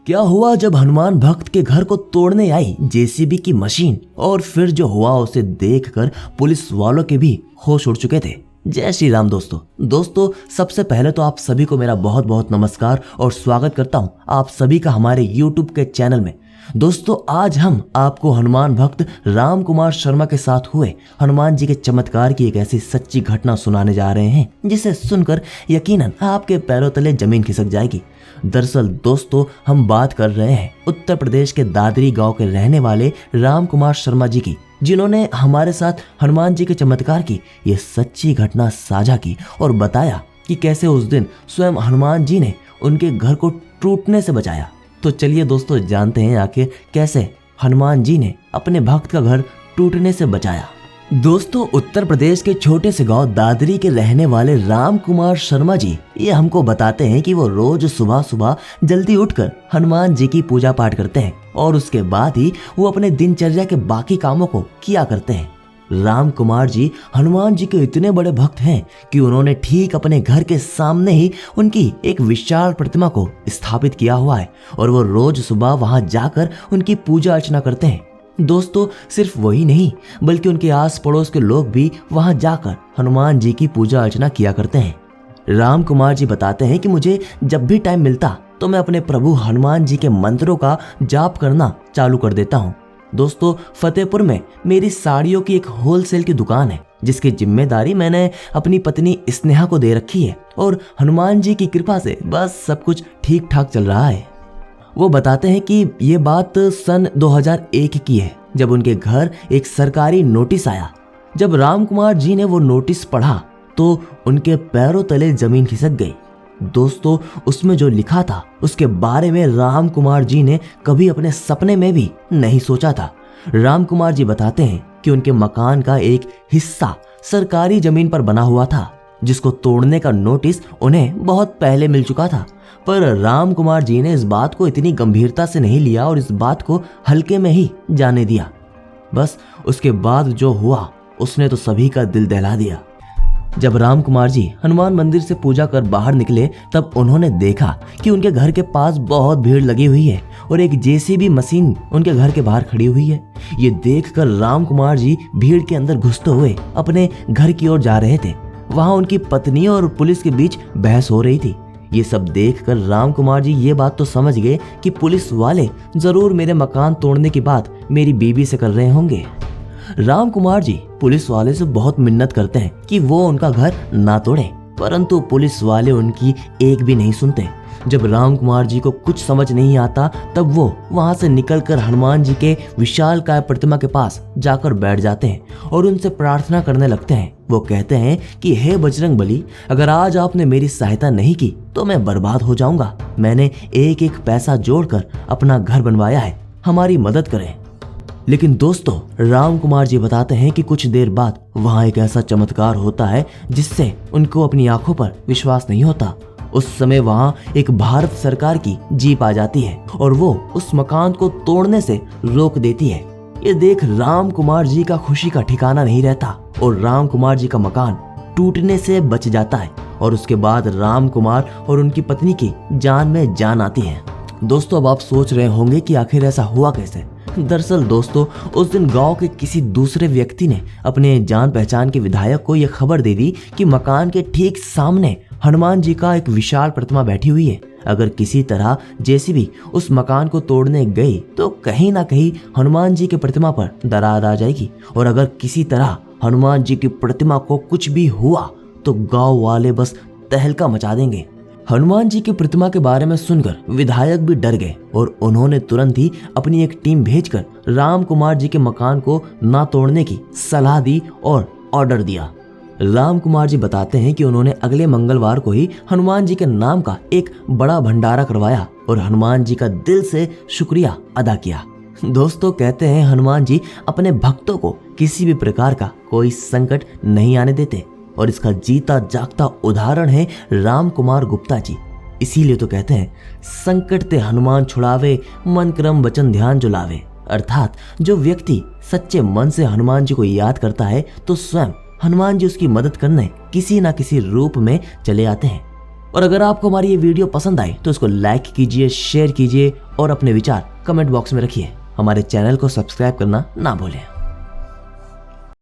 क्या हुआ जब हनुमान भक्त के घर को तोड़ने आई जेसीबी की मशीन, और फिर जो हुआ उसे देखकर पुलिस वालों के भी होश उड़ चुके थे। जय श्री राम दोस्तों सबसे पहले तो आप सभी को मेरा बहुत बहुत नमस्कार और स्वागत करता हूं आप सभी का हमारे YouTube के चैनल में। दोस्तों आज हम आपको हनुमान भक्त राम कुमार शर्मा के साथ हुए हनुमान जी के चमत्कार की एक ऐसी सच्ची घटना सुनाने जा रहे हैं जिसे सुनकर यकीनन आपके पैरों तले जमीन खिसक जाएगी। दरअसल दोस्तों हम बात कर रहे हैं उत्तर प्रदेश के दादरी गांव के रहने वाले राम कुमार शर्मा जी की, जिन्होंने हमारे साथ हनुमान जी के चमत्कार की ये सच्ची घटना साझा की और बताया कि कैसे उस दिन स्वयं हनुमान जी ने उनके घर को टूटने से बचाया। तो चलिए दोस्तों जानते हैं आखिर कैसे हनुमान जी ने अपने भक्त का घर टूटने से बचाया। दोस्तों उत्तर प्रदेश के छोटे से गांव दादरी के रहने वाले राम कुमार शर्मा जी ये हमको बताते हैं कि वो रोज सुबह सुबह जल्दी उठकर हनुमान जी की पूजा पाठ करते हैं और उसके बाद ही वो अपने दिनचर्या के बाकी कामों को किया करते हैं। राम कुमार जी हनुमान जी के इतने बड़े भक्त हैं कि उन्होंने ठीक अपने घर के सामने ही उनकी एक विशाल प्रतिमा को स्थापित किया हुआ है और वो रोज सुबह वहां जाकर उनकी पूजा अर्चना करते हैं। दोस्तों सिर्फ वही नहीं बल्कि उनके आस पड़ोस के लोग भी वहां जाकर हनुमान जी की पूजा अर्चना किया करते हैं। राम कुमार जी बताते हैं कि मुझे जब भी टाइम मिलता तो मैं अपने प्रभु हनुमान जी के मंत्रों का जाप करना चालू कर देता हूँ। दोस्तों फतेहपुर में मेरी साड़ियों की एक होलसेल की दुकान है जिसकी जिम्मेदारी मैंने अपनी पत्नी स्नेहा को दे रखी है और हनुमान जी की कृपा से बस सब कुछ ठीक ठाक चल रहा है। वो बताते हैं कि ये बात सन 2001 की है जब उनके घर एक सरकारी नोटिस आया। जब राम कुमार जी ने वो नोटिस पढ़ा तो उनके पैरों तले जमीन खिसक गई। दोस्तों उसमें जो लिखा था उसके बारे में राम कुमार जी ने कभी अपने सपने में भी नहीं सोचा था। राम कुमार जी बताते हैं कि उनके मकान का एक हिस्सा सरकारी जमीन पर बना हुआ था जिसको तोड़ने का नोटिस उन्हें बहुत पहले मिल चुका था, पर राम कुमार जी ने इस बात को इतनी गंभीरता से नहीं लिया और इस बात को हल्के में ही जाने दिया। बस उसके बाद जो हुआ उसने तो सभी का दिल दहला दिया। जब राम कुमार जी हनुमान मंदिर से पूजा कर बाहर निकले तब उन्होंने देखा कि उनके घर के पास बहुत भीड़ लगी हुई है और एक जेसीबी मशीन उनके घर के बाहर खड़ी हुई है। ये देखकर राम कुमार जी भीड़ के अंदर घुसते हुए अपने घर की ओर जा रहे थे। वहां उनकी पत्नी और पुलिस के बीच बहस हो रही थी। ये सब देखकर राम कुमार जी ये बात तो समझ गए कि पुलिस वाले जरूर मेरे मकान तोड़ने की बात मेरी बीबी से कर रहे होंगे। राम कुमार जी पुलिस वाले से बहुत मिन्नत करते हैं कि वो उनका घर ना तोड़े, परंतु पुलिस वाले उनकी एक भी नहीं सुनते। जब राम कुमार जी को कुछ समझ नहीं आता तब वो वहां से निकलकर हनुमान जी के विशालकाय प्रतिमा के पास जाकर बैठ जाते हैं और उनसे प्रार्थना करने लगते हैं। वो कहते हैं कि हे बजरंग बली, अगर आज आपने मेरी सहायता नहीं की तो मैं बर्बाद हो जाऊंगा। मैंने एक एक पैसा जोड़कर अपना घर बनवाया है, हमारी मदद करें। लेकिन दोस्तों राम कुमार जी बताते हैं कि कुछ देर बाद वहां एक ऐसा चमत्कार होता है जिससे उनको अपनी आंखों पर विश्वास नहीं होता। उस समय वहां एक भारत सरकार की जीप आ जाती है और वो उस मकान को तोड़ने से रोक देती है। ये देख राम कुमार जी का खुशी का ठिकाना नहीं रहता और राम कुमार जी का मकान टूटने से बच जाता है और उसके बाद राम कुमार और उनकी पत्नी की जान में जान आती है। दोस्तों अब आप सोच रहे होंगे कि आखिर ऐसा हुआ कैसे। दरअसल दोस्तों उस दिन गांव के किसी दूसरे व्यक्ति ने अपने जान पहचान के विधायक को यह खबर दे दी कि मकान के ठीक सामने हनुमान जी का एक विशाल प्रतिमा बैठी हुई है। अगर किसी तरह जेसीबी उस मकान को तोड़ने गई तो कहीं ना कहीं हनुमान जी की प्रतिमा पर दरार आ जाएगी और अगर किसी तरह हनुमान जी की प्रतिमा को कुछ भी हुआ तो गांव वाले बस तहलका मचा देंगे। हनुमान जी की प्रतिमा के बारे में सुनकर विधायक भी डर गए और उन्होंने तुरंत ही अपनी एक टीम भेजकर राम कुमार जी के मकान को ना तोड़ने की सलाह दी और ऑर्डर दिया। राम कुमार जी बताते हैं कि उन्होंने अगले मंगलवार को ही हनुमान जी के नाम का एक बड़ा भंडारा करवाया और हनुमान जी का दिल से शुक्रिया अदा किया। दोस्तों कहते हैं हनुमान जी अपने भक्तों को किसी भी प्रकार का कोई संकट नहीं आने देते और इसका जीता जागता उदाहरण है राम कुमार गुप्ता जी। इसीलिए तो कहते हैं संकट ते हनुमान छुड़ावे, मन क्रम वचन ध्यान जो लावे। अर्थात जो व्यक्ति सच्चे मन से हनुमान जी को याद करता है तो स्वयं हनुमान जी उसकी मदद करने किसी ना किसी रूप में चले आते हैं। और अगर आपको हमारी ये वीडियो पसंद आई तो इसको लाइक कीजिए, शेयर कीजिए और अपने विचार कमेंट बॉक्स में रखिए। हमारे चैनल को सब्सक्राइब करना ना भूलें।